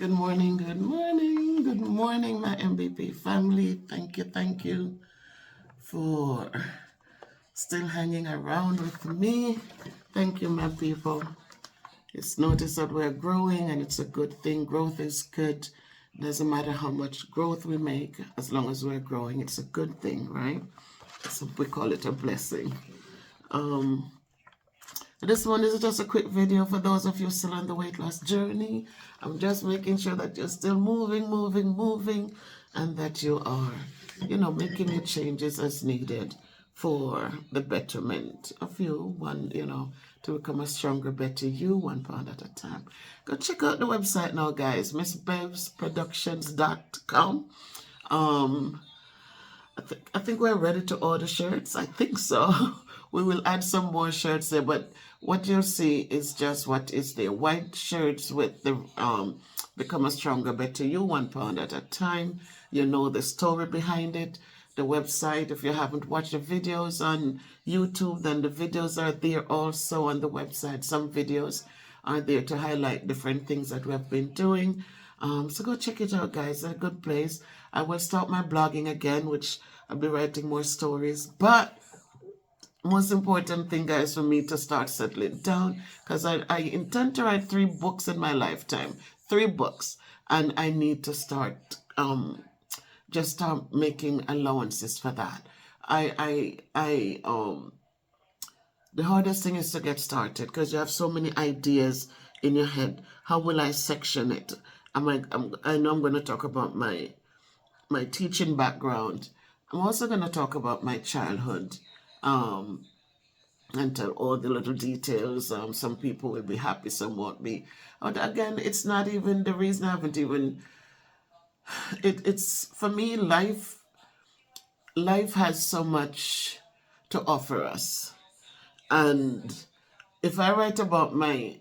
Good morning, good morning, good morning, my MVP family. Thank you for still hanging around with me. Thank you, my people. It's noticed that we're growing and it's a good thing. Growth is good. Doesn't matter how much growth we make, as long as we're growing, it's a good thing, right? So we call it a blessing. This one is just a quick video for those of you still on the weight loss journey. I'm just making sure that you're still moving, and that you are, making your changes as needed for the betterment of you, to become a stronger, better you, 1 pound at a time. Go check out the website now, guys, msbevsproductions.com. I think we're ready to order shirts. I think so. We will add some more shirts there, but what you'll see is just what is there. White shirts with the Become a Stronger, Better You, 1 pound at a time. You know the story behind it. The website, if you haven't watched the videos on YouTube, then the videos are there also on the website. Some videos are there to highlight different things that we have been doing. So go check it out, guys. It's a good place. I will start my blogging again, which I'll be writing more stories. But most important thing, guys, for me to start settling down, because I intend to write 3 books in my lifetime. 3 books. And I need to start just start making allowances for that. The hardest thing is to get started because you have so many ideas in your head. How will I section it? I know I'm going to talk about my teaching background. I'm also going to talk about my childhood and tell all the little details. Some people will be happy, some won't be. But again, it's not even the reason I haven't even. It's for me, life has so much to offer us. And if I write about my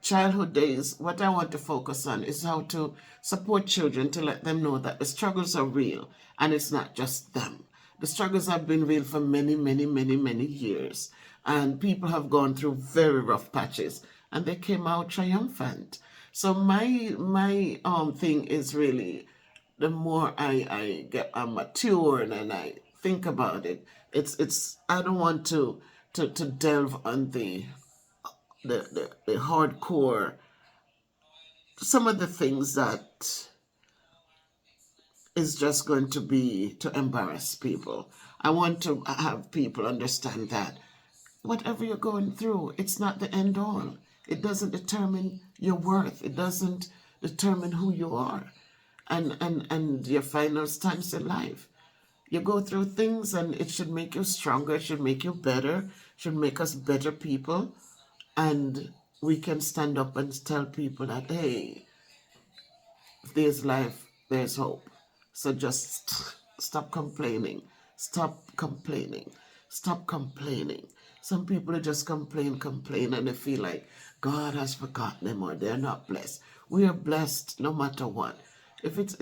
childhood days, what I want to focus on is how to support children, to let them know that the struggles are real and it's not just them. The struggles have been real for many, many, many, many years. And people have gone through very rough patches and they came out triumphant. So my thing is really, the more I'm matured and I think about it, it's I don't want to delve on the hardcore, some of the things that is just going to be to embarrass people. I want to have people understand that whatever you're going through, it's not the end all. It doesn't determine your worth. It doesn't determine who you are and your final stance in life. You go through things and it should make you stronger, it should make you better, should make us better people. And we can stand up and tell people that, hey, if there's life, there's hope. So just stop complaining. Stop complaining. Stop complaining. Some people just complain, and they feel like God has forgotten them or they're not blessed. We are blessed no matter what. If it's,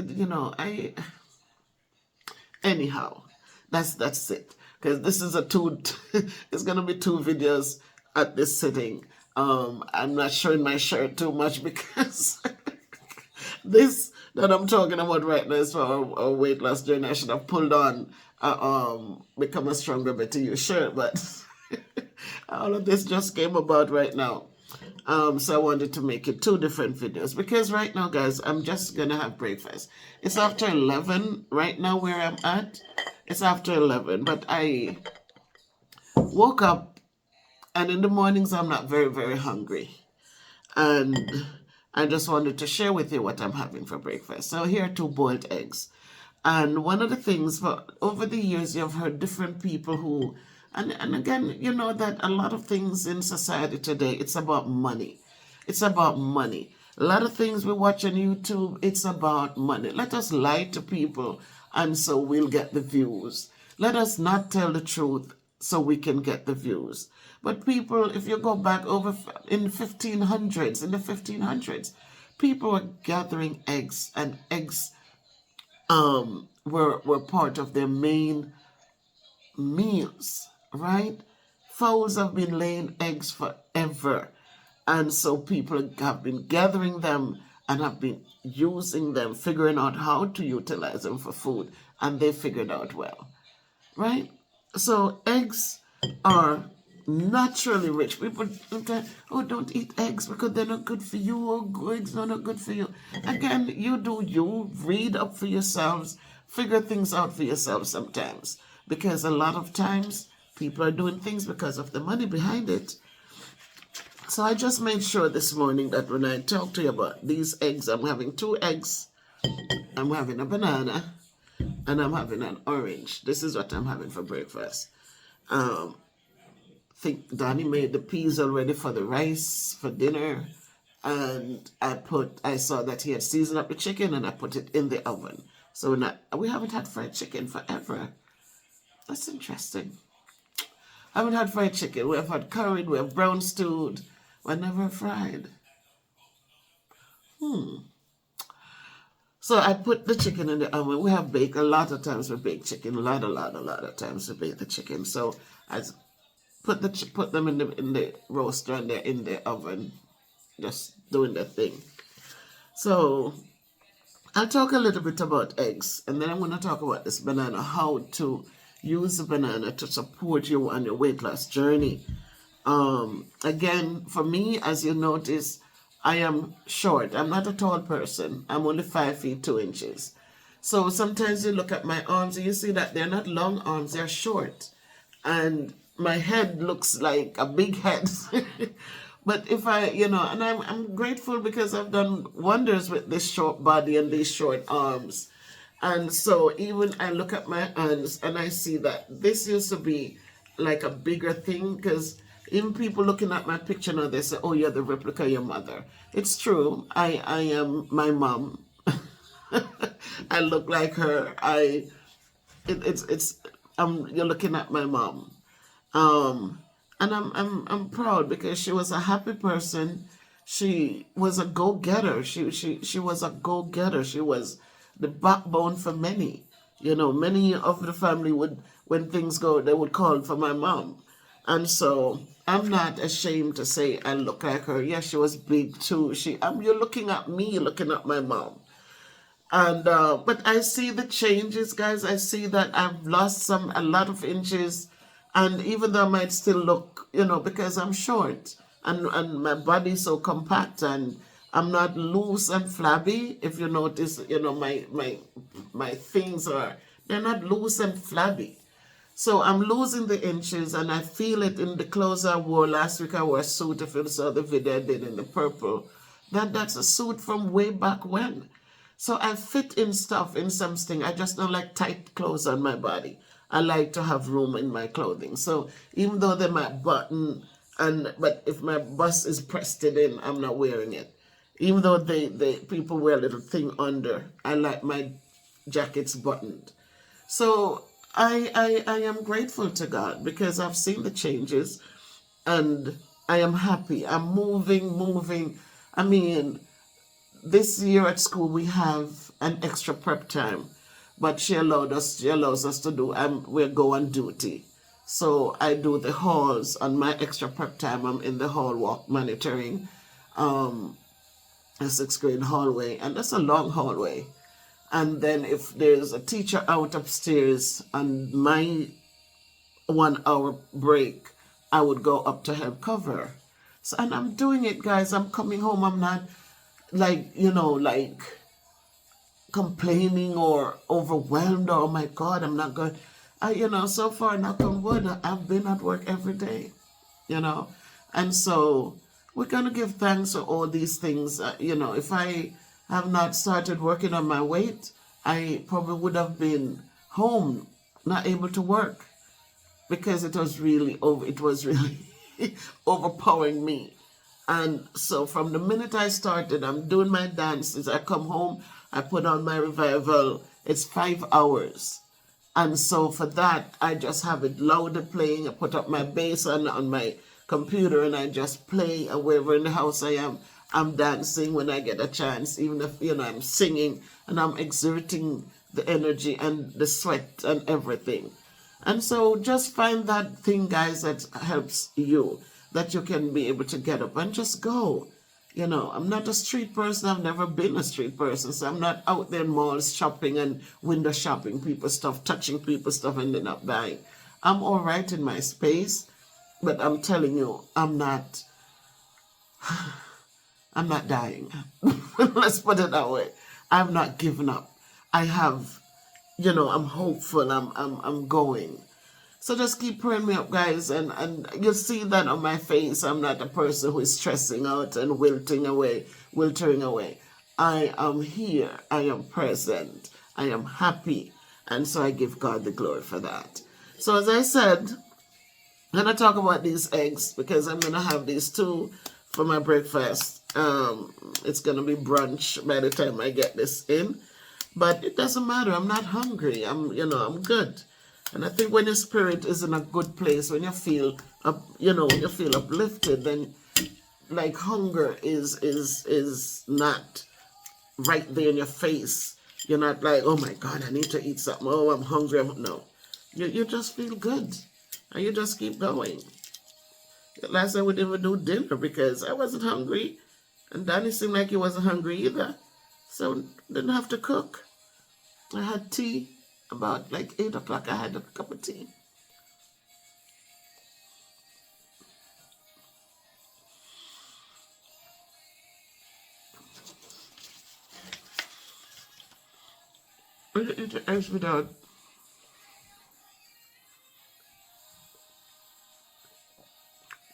anyhow, that's it. Because this is it's going to be 2 videos at this sitting. I'm not showing my shirt too much because this that I'm talking about right now is for our weight loss journey. I should have pulled on Become a Stronger, Better You shirt, but all of this just came about right now. So I wanted to make it 2 different videos because right now, guys, I'm just gonna have breakfast. It's after 11 right now where I'm at. It's after 11, but I woke up and in the mornings I'm not very, very hungry. And I just wanted to share with you what I'm having for breakfast. So here are 2 boiled eggs. And one of the things, for over the years, you've heard different people who, and again, you know that a lot of things in society today, it's about money. It's about money. A lot of things we watch on YouTube, it's about money. Let us lie to people and so we'll get the views. Let us not tell the truth so we can get the views. But people, if you go back over in the 1500s, people were gathering eggs, and eggs were part of their main meals, right? Fowls have been laying eggs forever. And so people have been gathering them and have been using them, figuring out how to utilize them for food, and they figured out well, right? So eggs are naturally rich. People sometimes, oh, don't eat eggs because they're not good for you, or eggs are not good for you. Again, you do you, read up for yourselves, figure things out for yourselves sometimes, because a lot of times people are doing things because of the money behind it. So I just made sure this morning that when I talk to you about these eggs, I'm having 2 eggs, I'm having a banana, and I'm having an orange. This is what I'm having for breakfast. I think Danny made the peas already for the rice for dinner, and I saw that he had seasoned up the chicken, and I put it in the oven. So we haven't had fried chicken forever. That's interesting. I haven't had fried chicken. We have had curried, we have brown stewed, but never fried. So I put the chicken in the oven. We have baked a lot of times. We bake chicken. A lot of times we bake the chicken. So I put them in the roaster, and they're in the oven, just doing their thing. So I'll talk a little bit about eggs, and then I'm going to talk about this banana, how to use the banana to support you on your weight loss journey. Again, for me, as you notice, I am short. I'm not a tall person. I'm only 5 feet 2 inches. So sometimes you look at my arms and you see that they're not long arms, they're short. And my head looks like a big head. But if and I'm grateful because I've done wonders with this short body and these short arms. And so even I look at my hands and I see that this used to be like a bigger thing, because even people looking at my picture now, they say, oh, you're the replica of your mother. It's true. I am my mom. I look like her. You're looking at my mom. And I'm proud because she was a happy person. She was a go-getter. She was a go-getter. She was the backbone for many. Many of the family would, when things go, they would call for my mom. And so I'm not ashamed to say I look like her. Yes, she was big too. You're looking at me, looking at my mom. And but I see the changes, guys. I see that I've lost a lot of inches, and even though I might still look, because I'm short and my body's so compact, and I'm not loose and flabby. If you notice, my things they're not loose and flabby. So I'm losing the inches, and I feel it in the clothes I wore last week. I wore a suit. If you saw the video I did in the purple, that's a suit from way back when. So I fit in stuff, in something. I just don't like tight clothes on my body. I like to have room in my clothing. So even though they might button, but if my bust is pressed in, I'm not wearing it. Even though they people wear a little thing under, I like my jackets buttoned. So I am grateful to God because I've seen the changes, and I am happy. I'm moving. I mean, this year at school we have an extra prep time, but she allows us to do. We go on duty, so I do the halls on my extra prep time. I'm in the hall walk monitoring, a 6th grade hallway, and that's a long hallway. And then if there's a teacher out upstairs on my 1 hour break, I would go up to help cover. So, and I'm doing it, guys. I'm coming home. I'm not like complaining or overwhelmed. Oh my God, I'm not going. So far, knock on wood, I've been at work every day, and so we're going to give thanks for all these things. If I have not started working on my weight, I probably would have been home, not able to work, because it was really overpowering me. And so from the minute I started, I'm doing my dances. I come home, I put on my revival. It's 5 hours. And so for that, I just have it louder playing. I put up my bass on my computer, and I just play. And wherever in the house I am, I'm dancing when I get a chance, even if, I'm singing, and I'm exerting the energy and the sweat and everything. And so just find that thing, guys, that helps you, that you can be able to get up and just go. You know, I'm not a street person. I've never been a street person. So I'm not out there in malls shopping and window shopping people's stuff, touching people's stuff and then not buying. I'm all right in my space, but I'm telling you, I'm not dying. Let's put it that way. I've not given up. I have, you know, I'm hopeful. I'm going. So just keep praying me up, guys, and you'll see that on my face. I'm not a person who is stressing out and wiltering away. I am here. I am present. I am happy. And so I give God the glory for that. So as I said, I'm going to talk about these eggs because I'm going to have these two for my breakfast. It's going to be brunch by the time I get this in. But it doesn't matter. I'm not hungry. I'm good. And I think when your spirit is in a good place, when you feel when you feel uplifted, then like hunger is not right there in your face. You're not like, oh my God, I need to eat something. Oh, I'm hungry. No. You just feel good. And you just keep going. Last night we didn't even do dinner because I wasn't hungry. And Danny seemed like he wasn't hungry either. So didn't have to cook. I had tea. About like 8 o'clock, I had a cup of tea. I eat the eggs without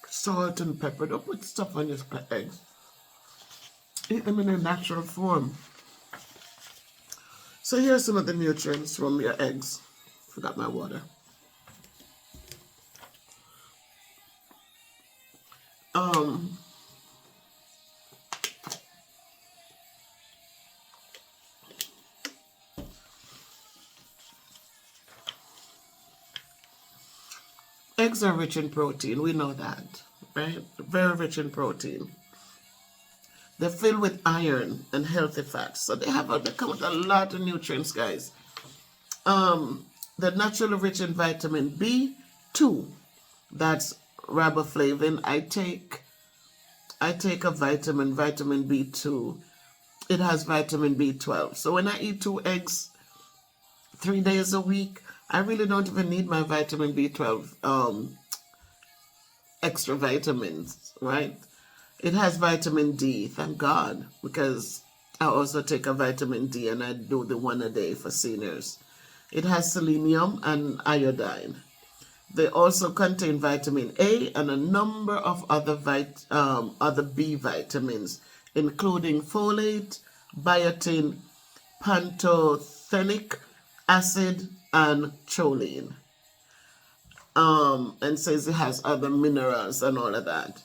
salt and pepper. Don't put stuff on your eggs. Eat them in their natural form. So here's some of the nutrients from your eggs. Forgot my water. Eggs are rich in protein. We know that, right? Very rich in protein. They're filled with iron and healthy fats. So they come with a lot of nutrients, guys. They're naturally rich in vitamin B2. That's riboflavin. I take a vitamin B2. It has vitamin B12. So when I eat 2 eggs 3 days a week, I really don't even need my vitamin B12 extra vitamins, right? It has vitamin D, thank God, because I also take a vitamin D and I do the one a day for seniors. It has selenium and iodine. They also contain vitamin A and a number of other B vitamins, including folate, biotin, pantothenic acid, and choline. And says it has other minerals and all of that,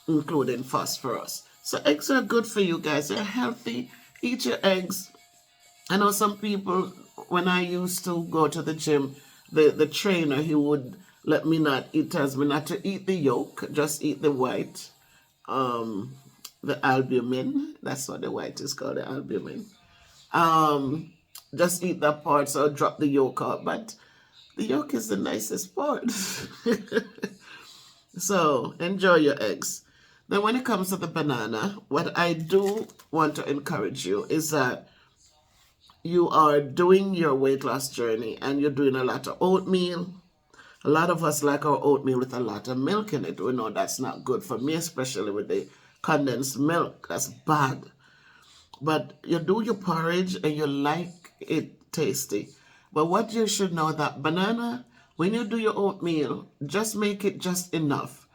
including phosphorus. So eggs are good for you guys. They're healthy. Eat your eggs. I know some people, when I used to go to the gym, the trainer, he would let me tells me not to eat the yolk, just eat the white, the albumin. That's what the white is called, the albumin. Just eat that part, so drop the yolk out. But the yolk is the nicest part. So enjoy your eggs. Then when it comes to the banana, what I do want to encourage you is that you are doing your weight loss journey and you're doing a lot of oatmeal. A lot of us like our oatmeal with a lot of milk in it. We know that's not good for me, especially with the condensed milk. That's bad. But you do your porridge and you like it tasty. But what you should know that banana, when you do your oatmeal, just make it just enough.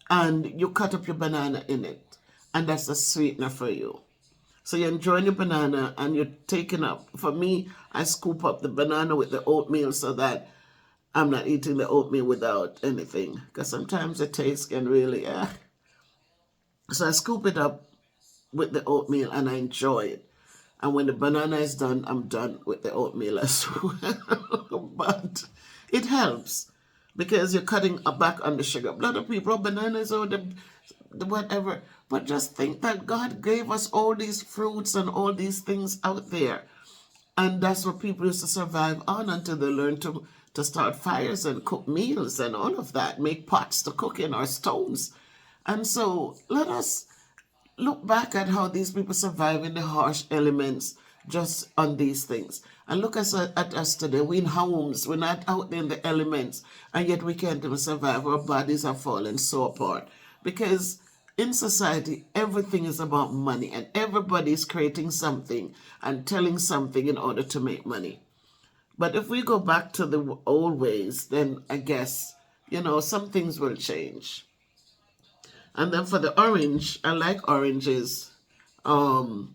And you cut up your banana in it. And that's a sweetener for you. So you're enjoying your banana and you're taking up. For me, I scoop up the banana with the oatmeal so that I'm not eating the oatmeal without anything. Because sometimes the taste can really, So I scoop it up with the oatmeal and I enjoy it. And when the banana is done, I'm done with the oatmeal as well. But it helps because you're cutting back on the sugar. A lot of people, bananas or the whatever. But just think that God gave us all these fruits and all these things out there. And that's what people used to survive on until they learned to start fires and cook meals and all of that. Make pots to cook in or stones. And so let us look back at how these people survive in the harsh elements just on these things. And look at us today. We're in homes. We're not out there in the elements. And yet we can't even survive. Our bodies are falling so apart. Because in society, everything is about money. And everybody's creating something and telling something in order to make money. But if we go back to the old ways, then I guess, some things will change. And then for the orange, I like oranges. I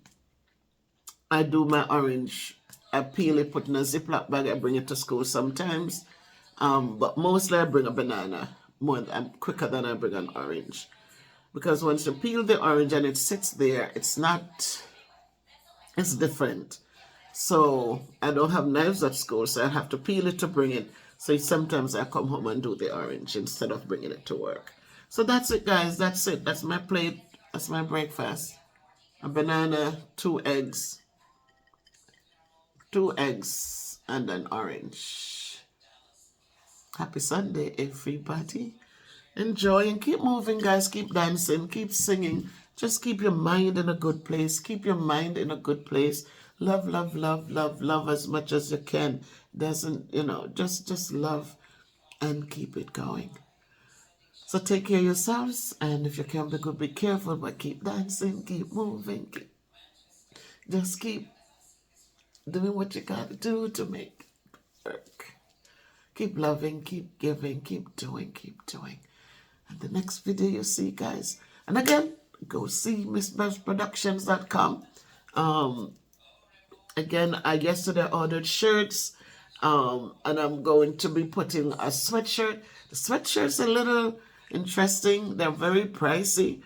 do my orange. I peel it, put in a Ziploc bag. I bring it to school sometimes. But mostly I bring a banana. I'm quicker than I bring an orange. Because once you peel the orange and it sits there, it's different. So I don't have knives at school, so I have to peel it to bring it. So sometimes I come home and do the orange instead of bringing it to work. So that's it, guys. That's it. That's my plate. That's my breakfast. A banana, 2 eggs, and an orange. Happy Sunday, everybody. Enjoy and keep moving, guys. Keep dancing. Keep singing. Just keep your mind in a good place. Keep your mind in a good place. Love, love, love, love, love as much as you can. Doesn't, just love and keep it going. So take care of yourselves, and if you can be good, be careful, but keep dancing, keep moving, just keep doing what you gotta do to make it work. Keep loving, keep giving, keep doing. And the next video you see, guys, and again, go see msbevsproductions.com. Again, I yesterday ordered shirts, and I'm going to be putting a sweatshirt. The sweatshirt's a little interesting. They're very pricey.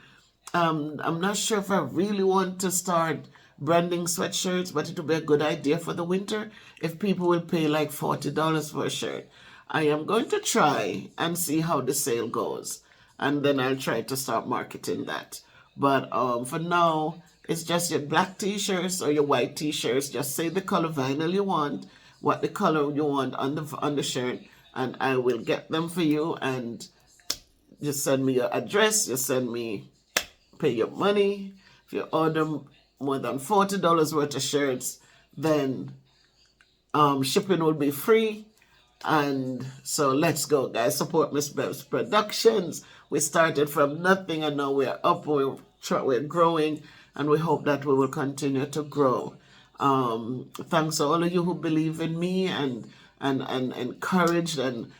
I'm not sure if I really want to start branding sweatshirts, but it would be a good idea for the winter if people will pay like $40 for a shirt. I am going to try and see how the sale goes, and then I'll try to start marketing that. But for now, it's just your black t-shirts or your white t-shirts. Just say the color vinyl you want, what the color you want on the shirt, and I will get them for you. And just send me your address. Just pay your money. If you order more than $40 worth of shirts, then shipping will be free. And so let's go, guys. Support Miss Bev's Productions. We started from nothing and now we're up, we're growing, and we hope that we will continue to grow. Thanks to all of you who believe in me and encouraged and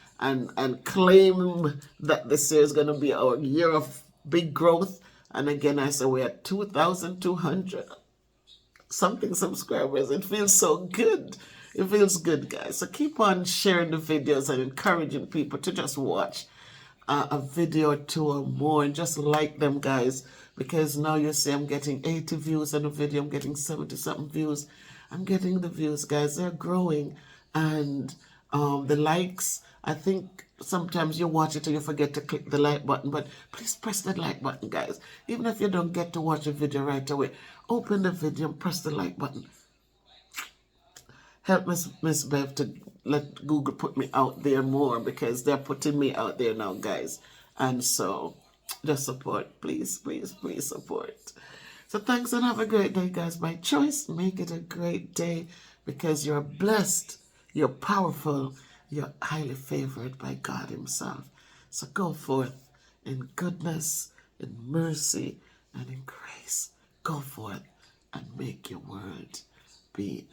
claim that this year is going to be our year of big growth. And again, I say we're at 2,200 something subscribers. It feels so good. It feels good, guys. So keep on sharing the videos and encouraging people to just watch a video or two or more, and just like them, guys, because now you see I'm getting 80 views on a video. I'm getting 70 something views. I'm getting the views, guys. They're growing. And the likes, I think sometimes you watch it and you forget to click the like button, but please press that like button, guys. Even if you don't get to watch a video right away, open the video and press the like button. Help Miss Bev to let Google put me out there more, because they're putting me out there now, guys. And so just support, please, please, please support. So thanks and have a great day, guys. By choice, make it a great day, because you're blessed, you're powerful, you're highly favored by God himself. So go forth in goodness, in mercy, and in grace. Go forth and make your world be